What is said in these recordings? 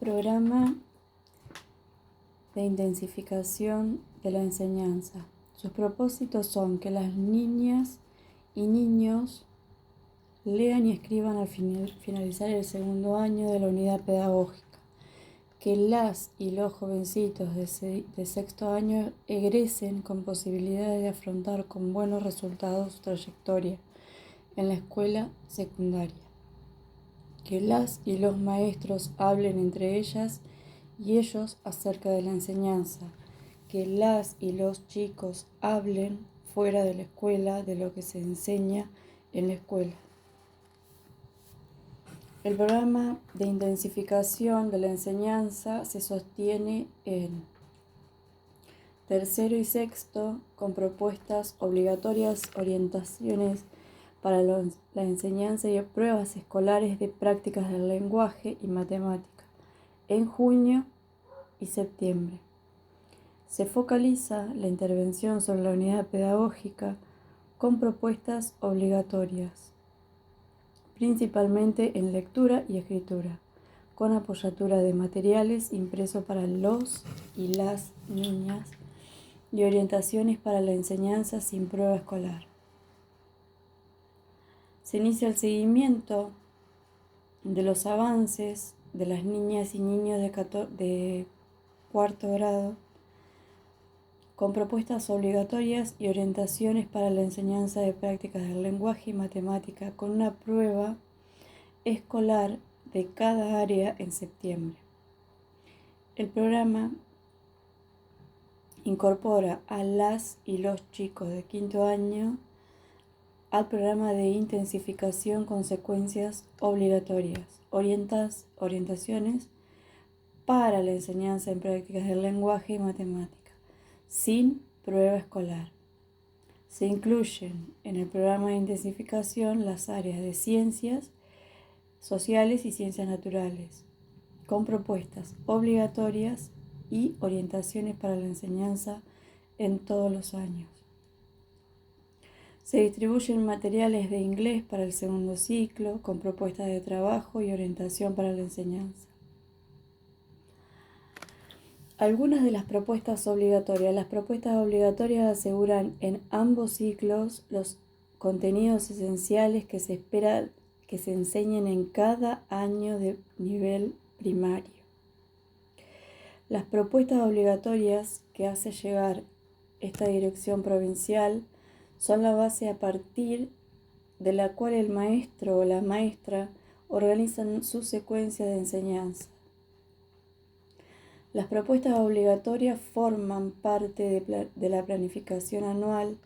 Programa de intensificación de la enseñanza. Sus propósitos son que las niñas y niños lean y escriban al finalizar el segundo año de la unidad pedagógica, que las y los jovencitos de sexto año egresen con posibilidades de afrontar con buenos resultados su trayectoria en la escuela secundaria, que las y los maestros hablen entre ellas y ellos acerca de la enseñanza, que las y los chicos hablen fuera de la escuela de lo que se enseña en la escuela. El programa de intensificación de la enseñanza se sostiene en tercero y sexto con propuestas obligatorias, orientaciones para la enseñanza y pruebas escolares de prácticas del lenguaje y matemática en junio y septiembre. Se focaliza la intervención sobre la unidad pedagógica con propuestas obligatorias, principalmente en lectura y escritura, con apoyatura de materiales impresos para los y las niñas y orientaciones para la enseñanza sin prueba escolar. Se inicia el seguimiento de los avances de las niñas y niños de cuarto grado con propuestas obligatorias y orientaciones para la enseñanza de prácticas del lenguaje y matemática con una prueba escolar de cada área en septiembre. El programa incorpora a las y los chicos de quinto año al programa de intensificación con secuencias obligatorias, orientaciones para la enseñanza en prácticas del lenguaje y matemática, sin prueba escolar. Se incluyen en el programa de intensificación las áreas de ciencias sociales y ciencias naturales, con propuestas obligatorias y orientaciones para la enseñanza en todos los años. Se distribuyen materiales de inglés para el segundo ciclo, con propuestas de trabajo y orientación para la enseñanza. Algunas de las propuestas obligatorias. Las propuestas obligatorias aseguran en ambos ciclos los contenidos esenciales que se espera que se enseñen en cada año de nivel primario. Las propuestas obligatorias que hace llegar esta dirección provincial son la base a partir de la cual el maestro o la maestra organizan su secuencia de enseñanza. Las propuestas obligatorias forman parte de la planificación anual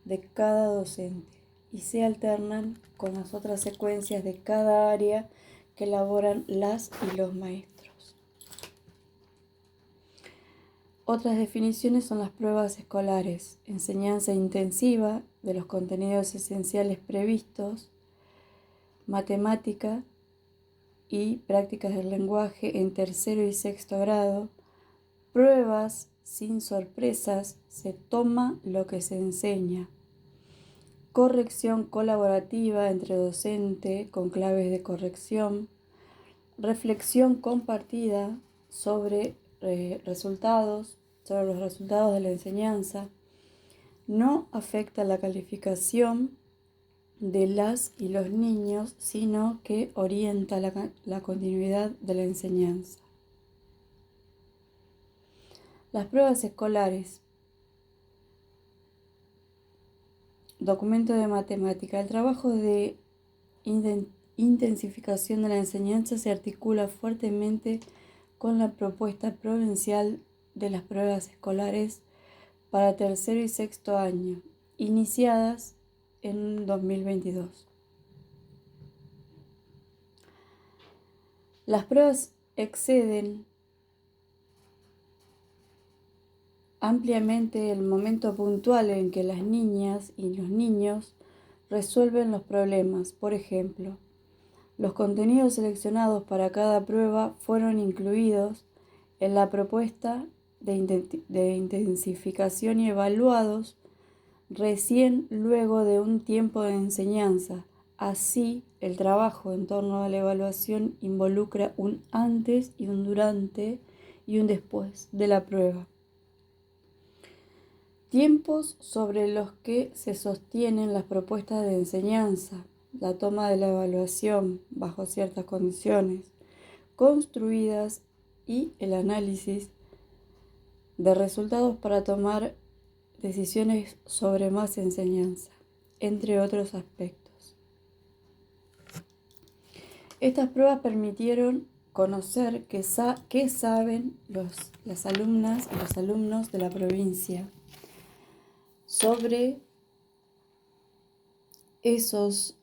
de cada docente y se alternan con las otras secuencias de cada área que elaboran las y los maestros. Otras definiciones son las pruebas escolares, enseñanza intensiva de los contenidos esenciales previstos, matemática y prácticas del lenguaje en tercero y sexto grado, pruebas sin sorpresas, se toma lo que se enseña, corrección colaborativa entre docente con claves de corrección, reflexión compartida sobre los resultados de la enseñanza, no afecta la calificación de las y los niños, sino que orienta la continuidad de la enseñanza. Las pruebas escolares. Documento de matemática. El trabajo de intensificación de la enseñanza se articula fuertemente con la propuesta provincial de las pruebas escolares para tercero y sexto año, iniciadas en 2022. Las pruebas exceden ampliamente el momento puntual en que las niñas y los niños resuelven los problemas. Por ejemplo, los contenidos seleccionados para cada prueba fueron incluidos en la propuesta de intensificación y evaluados recién luego de un tiempo de enseñanza, Así, el trabajo en torno a la evaluación involucra un antes y un durante y un después de la prueba. Tiempos sobre los que se sostienen las propuestas de enseñanza, la toma de la evaluación bajo ciertas condiciones construidas y el análisis de resultados para tomar decisiones sobre más enseñanza, entre otros aspectos. Estas pruebas permitieron conocer qué saben las alumnas y los alumnos de la provincia sobre esos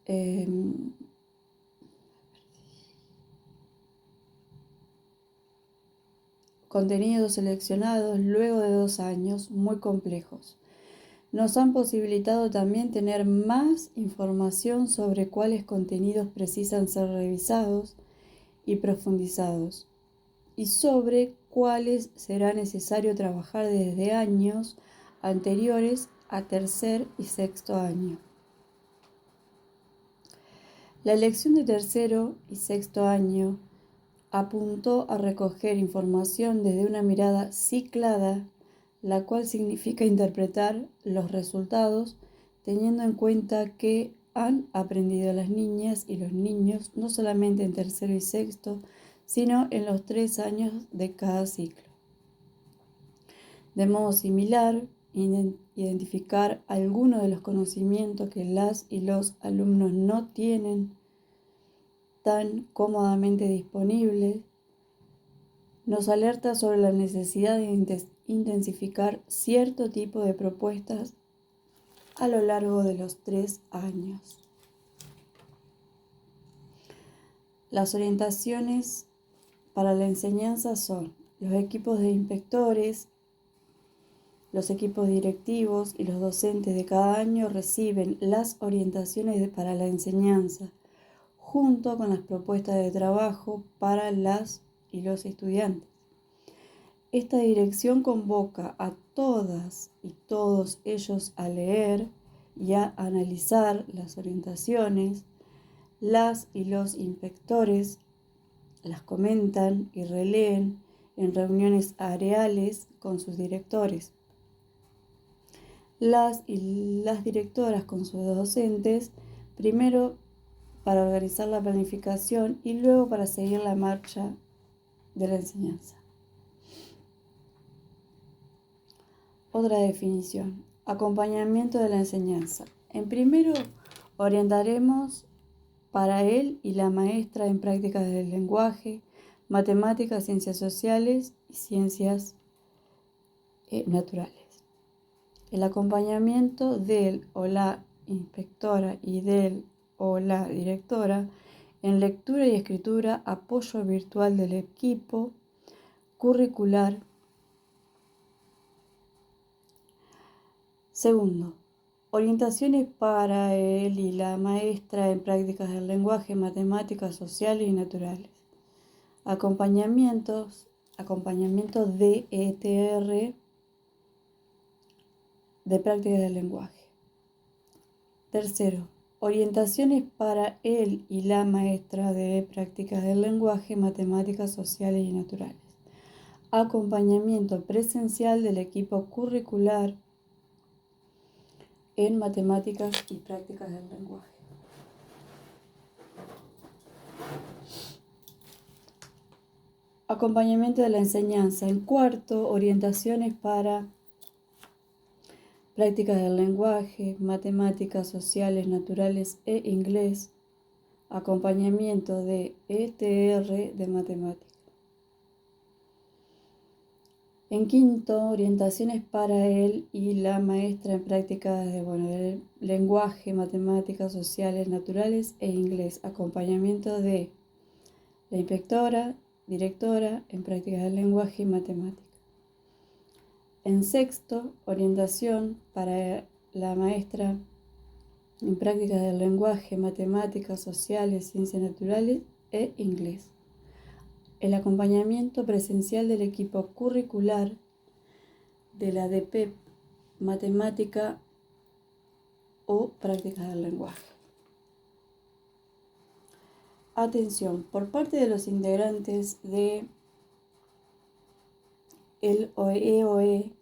contenidos seleccionados luego de 2 años muy complejos. Nos han posibilitado también tener más información sobre cuáles contenidos precisan ser revisados y profundizados, y sobre cuáles será necesario trabajar desde años anteriores a tercer y sexto año. La elección de tercero y sexto año apuntó a recoger información desde una mirada ciclada, la cual significa interpretar los resultados teniendo en cuenta que han aprendido las niñas y los niños no solamente en tercero y sexto, sino en los 3 años de cada ciclo. De modo similar, identificar algunos de los conocimientos que las y los alumnos no tienen tan cómodamente disponibles nos alerta sobre la necesidad de intensificar cierto tipo de propuestas a lo largo de los 3 años. Las orientaciones para la enseñanza son los equipos de inspectores, los equipos directivos y los docentes de cada año reciben las orientaciones para la enseñanza, junto con las propuestas de trabajo para las y los estudiantes. Esta dirección convoca a todas y todos ellos a leer y a analizar las orientaciones. Las y los inspectores las comentan y releen en reuniones areales con sus directores. Las y las directoras con sus docentes, primero para organizar la planificación y luego para seguir la marcha de la enseñanza. Otra definición: acompañamiento de la enseñanza. En primero, orientaremos para él y la maestra en prácticas del lenguaje, matemáticas, ciencias sociales y ciencias naturales. El acompañamiento del o la inspectora y del o la directora en lectura y escritura, apoyo virtual del equipo curricular. Segundo, orientaciones para él y la maestra en prácticas del lenguaje, matemáticas, sociales y naturales. Acompañamiento de ETR de prácticas del lenguaje. Tercero, orientaciones para él y la maestra de prácticas del lenguaje, matemáticas, sociales y naturales. Acompañamiento presencial del equipo curricular en matemáticas y prácticas del lenguaje. Acompañamiento de la enseñanza. En cuarto, orientaciones para prácticas del lenguaje, matemáticas, sociales, naturales e inglés. Acompañamiento de ETR de matemáticas. En quinto, orientaciones para él y la maestra en prácticas de lenguaje, matemáticas, sociales, naturales e inglés. Acompañamiento de la inspectora, directora en prácticas del lenguaje y matemáticas. En sexto, orientación para la maestra en prácticas del lenguaje, matemáticas, sociales, ciencias naturales e inglés. El acompañamiento presencial del equipo curricular de la DP, matemática o prácticas del lenguaje. Atención, por parte de los integrantes de el OEOE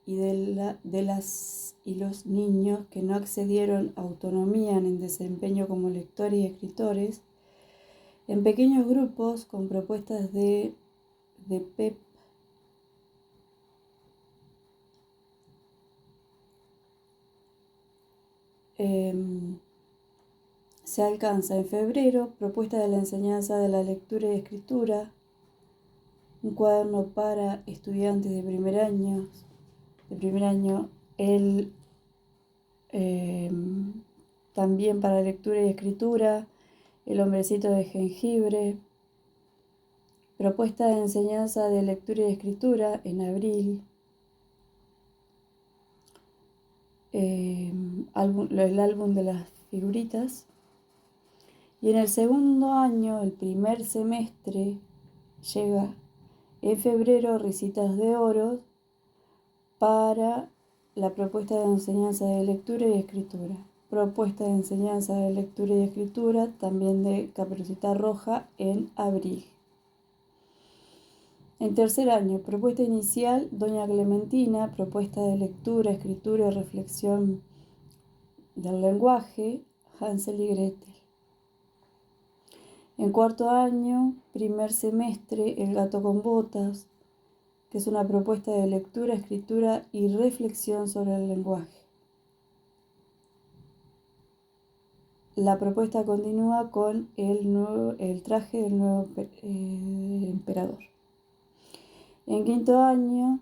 y de las y los niños que no accedieron a autonomía en el desempeño como lectores y escritores, en pequeños grupos con propuestas de PEP, se alcanza en febrero propuesta de la enseñanza de la lectura y escritura, un cuaderno para estudiantes de primer año, también para lectura y escritura, el hombrecito de jengibre, propuesta de enseñanza de lectura y escritura en abril, el álbum de las figuritas. Y en el segundo año, el primer semestre, llega en febrero Risitas de Oro para la propuesta de enseñanza de lectura y escritura. Propuesta de enseñanza de lectura y escritura también de Caperucita Roja en abril. En tercer año, propuesta inicial, Doña Clementina, propuesta de lectura, escritura y reflexión del lenguaje, Hansel y Gretel. En cuarto año, primer semestre, El gato con botas, que es una propuesta de lectura, escritura y reflexión sobre el lenguaje. La propuesta continúa con el traje del nuevo emperador. En quinto año,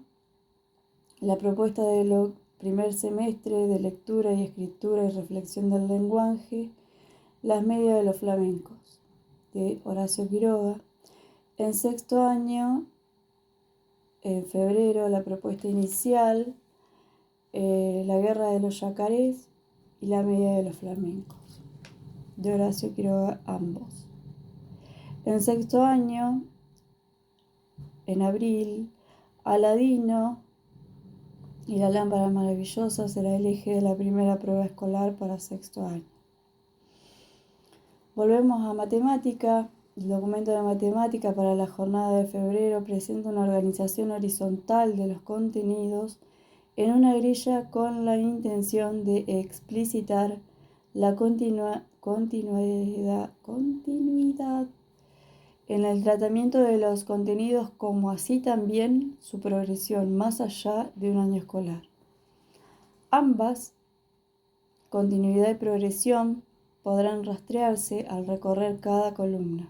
la propuesta del primer semestre de lectura y escritura y reflexión del lenguaje, Las medias de los flamencos, de Horacio Quiroga. En sexto año, en febrero, la propuesta inicial, La guerra de los yacarés y La media de los flamencos, de Horacio Quiroga, ambos. En sexto año, en abril, Aladino y la lámpara maravillosa será el eje de la primera prueba escolar para sexto año. Volvemos a matemática. El documento de matemática para la jornada de febrero presenta una organización horizontal de los contenidos en una grilla con la intención de explicitar la continuidad en el tratamiento de los contenidos, como así también su progresión más allá de un año escolar. Ambas, continuidad y progresión, podrán rastrearse al recorrer cada columna,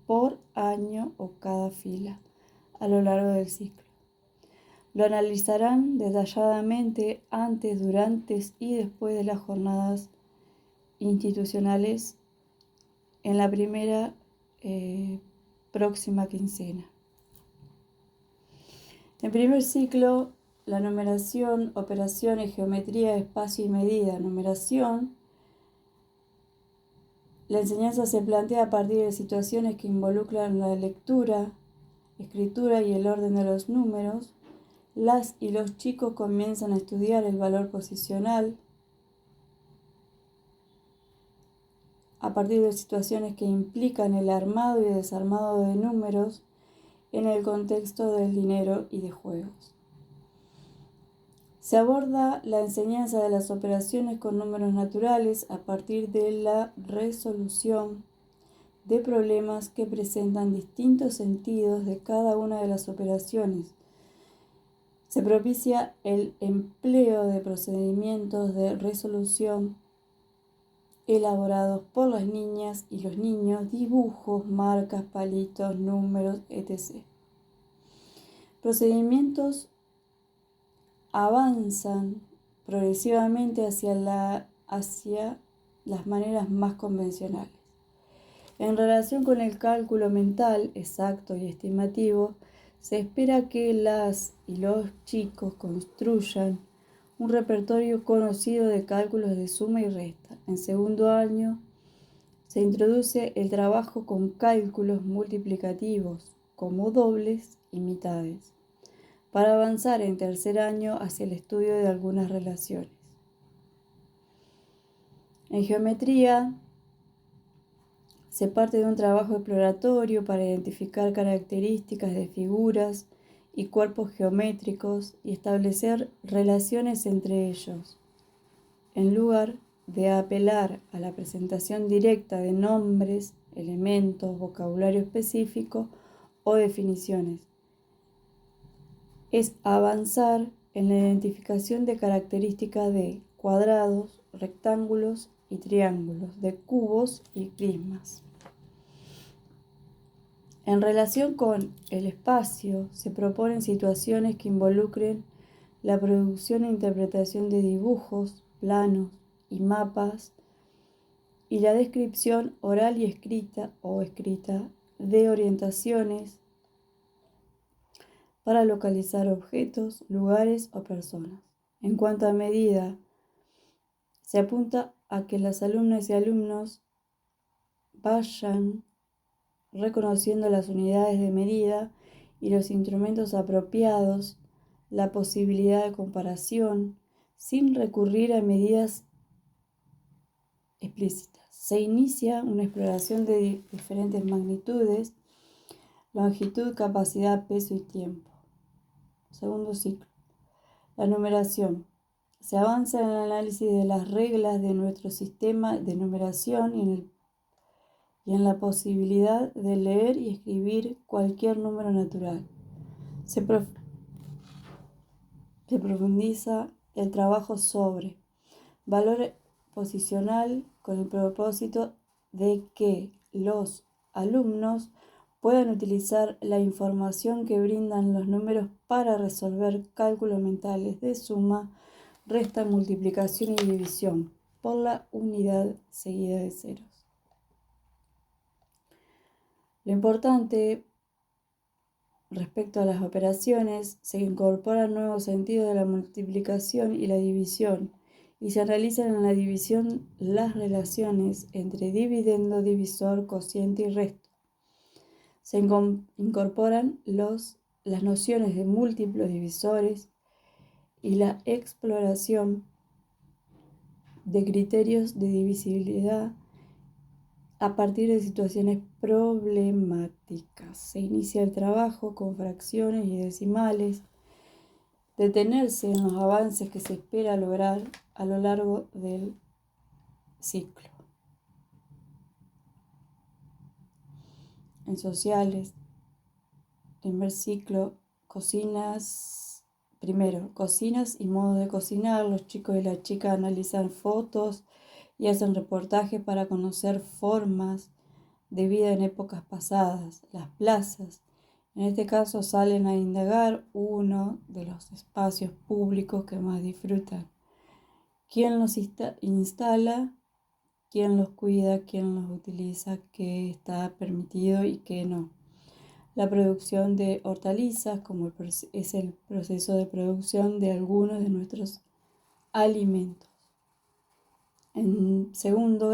por año o cada fila, a lo largo del ciclo. Lo analizarán detalladamente antes, durante y después de las jornadas institucionales en la primera próxima quincena. En primer ciclo, la numeración, operaciones, geometría, espacio y medida. Numeración. La enseñanza se plantea a partir de situaciones que involucran la lectura, escritura y el orden de los números. Las y los chicos comienzan a estudiar el valor posicional a partir de situaciones que implican el armado y desarmado de números en el contexto del dinero y de juegos. Se aborda la enseñanza de las operaciones con números naturales a partir de la resolución de problemas que presentan distintos sentidos de cada una de las operaciones. Se propicia el empleo de procedimientos de resolución elaborados por las niñas y los niños, dibujos, marcas, palitos, números, etc. Procedimientos avanzan progresivamente hacia las maneras más convencionales. En relación con el cálculo mental exacto y estimativo, se espera que las y los chicos construyan un repertorio conocido de cálculos de suma y resta. En segundo año, se introduce el trabajo con cálculos multiplicativos, como dobles y mitades, para avanzar en tercer año hacia el estudio de algunas relaciones. En geometría, Se parte de un trabajo exploratorio para identificar características de figuras y cuerpos geométricos y establecer relaciones entre ellos, en lugar de apelar a la presentación directa de nombres, elementos, vocabulario específico o definiciones. Es avanzar en la identificación de características de cuadrados, rectángulos y triángulos, de cubos y prismas. En relación con el espacio, se proponen situaciones que involucren la producción e interpretación de dibujos, planos y mapas y la descripción oral y escrita de orientaciones para localizar objetos, lugares o personas. En cuanto a medida, se apunta a que las alumnas y alumnos vayan reconociendo las unidades de medida y los instrumentos apropiados, la posibilidad de comparación, sin recurrir a medidas explícitas. Se inicia una exploración de diferentes magnitudes, longitud, capacidad, peso y tiempo. Segundo ciclo. La numeración. Se avanza en el análisis de las reglas de nuestro sistema de numeración y en la posibilidad de leer y escribir cualquier número natural. Se profundiza el trabajo sobre valor posicional con el propósito de que los alumnos puedan utilizar la información que brindan los números para resolver cálculos mentales de suma, resta, multiplicación y división por la unidad seguida de ceros. Lo importante respecto a las operaciones, se incorporan nuevos sentidos de la multiplicación y la división, y se realizan en la división las relaciones entre dividendo, divisor, cociente y resto. Se incorporan las nociones de múltiplos divisores y la exploración de criterios de divisibilidad a partir de situaciones problemáticas. Se inicia el trabajo con fracciones y decimales, detenerse en los avances que se espera lograr a lo largo del ciclo. En sociales, primer ciclo, cocinas y modos de cocinar. Los chicos y las chicas analizan fotos y hacen reportajes para conocer formas de vida en épocas pasadas. Las plazas, en este caso, salen a indagar uno de los espacios públicos que más disfrutan. ¿Quién los instala? ¿Quién los cuida? ¿Quién los utiliza? ¿Qué está permitido y qué no? La producción de hortalizas, como es el proceso de producción de algunos de nuestros alimentos. En segundo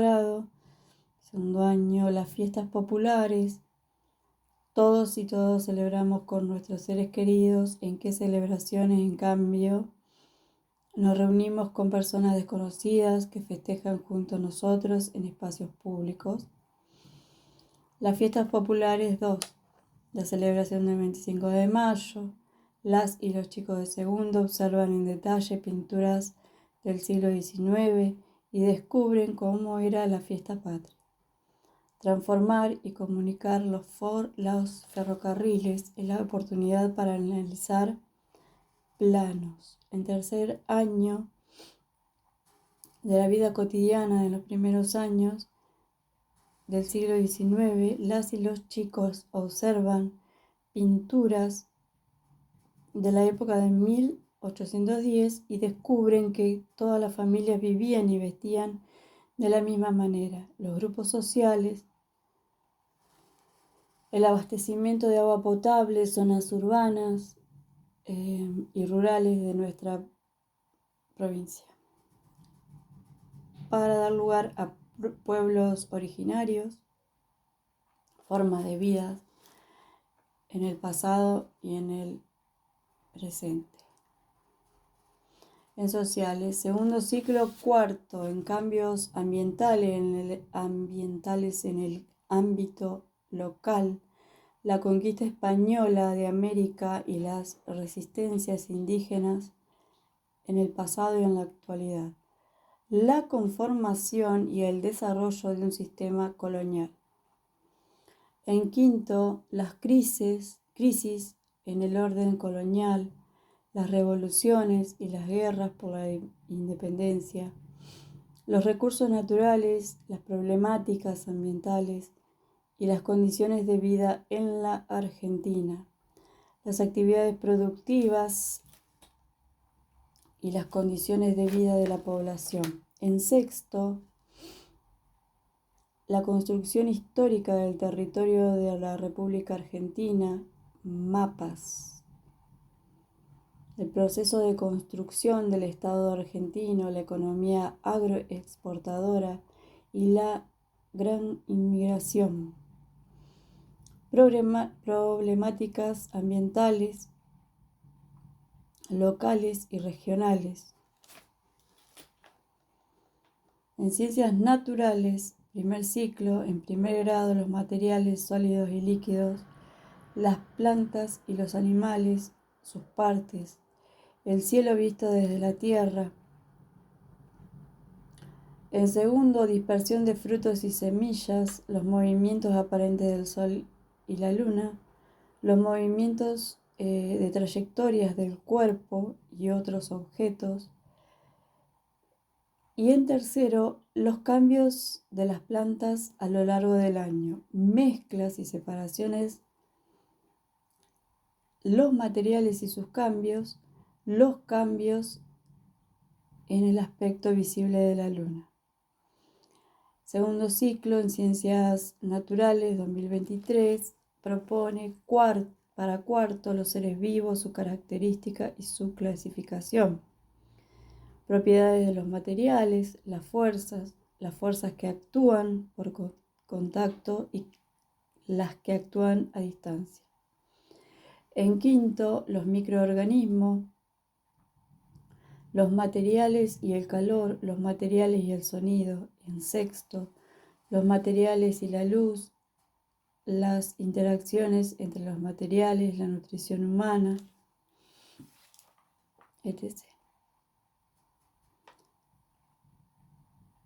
año, las fiestas populares. Todos y todos celebramos con nuestros seres queridos. ¿En qué celebraciones, en cambio, nos reunimos con personas desconocidas que festejan junto a nosotros en espacios públicos? Las fiestas populares 2. La celebración del 25 de mayo. Las y los chicos de segundo observan en detalle pinturas del siglo XIX y descubren cómo era la fiesta patria. Transformar y comunicar los ferrocarriles es la oportunidad para analizar planos. En tercer año de la vida cotidiana de los primeros años del siglo XIX, las y los chicos observan pinturas de la época de 1810 y descubren que todas las familias vivían y vestían de la misma manera. Los grupos sociales, el abastecimiento de agua potable, zonas urbanas y rurales de nuestra provincia, para dar lugar a pueblos originarios, formas de vida en el pasado y en el presente. En sociales, segundo ciclo, cuarto, en cambios ambientales en el ámbito local, la conquista española de América y las resistencias indígenas en el pasado y en la actualidad, la conformación y el desarrollo de un sistema colonial. En quinto, las crisis en el orden colonial, las revoluciones y las guerras por la independencia, los recursos naturales, las problemáticas ambientales y las condiciones de vida en la Argentina, las actividades productivas y las condiciones de vida de la población. En sexto, la construcción histórica del territorio de la República Argentina, mapas. El proceso de construcción del Estado argentino, la economía agroexportadora y la gran inmigración. Problemáticas ambientales, locales y regionales. En ciencias naturales, primer ciclo, en primer grado, los materiales sólidos y líquidos, las plantas y los animales, sus partes, el cielo visto desde la tierra. En segundo, dispersión de frutos y semillas, los movimientos aparentes del sol y la luna, los movimientos de trayectorias del cuerpo y otros objetos. Y en tercero, los cambios de las plantas a lo largo del año, mezclas y separaciones, los materiales y sus cambios, los cambios en el aspecto visible de la luna. Segundo ciclo en Ciencias Naturales 2023 propone para cuarto los seres vivos, su característica y su clasificación. Propiedades de los materiales, las fuerzas que actúan por contacto y las que actúan a distancia. En quinto, los microorganismos, los materiales y el calor, los materiales y el sonido. En sexto, los materiales y la luz, las interacciones entre los materiales, la nutrición humana, etc.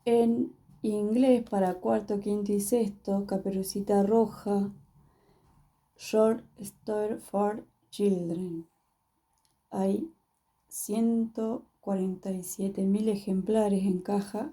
En inglés, para cuarto, quinto y sexto, Caperucita Roja, Short Story for Children. Hay 147.000 ejemplares en caja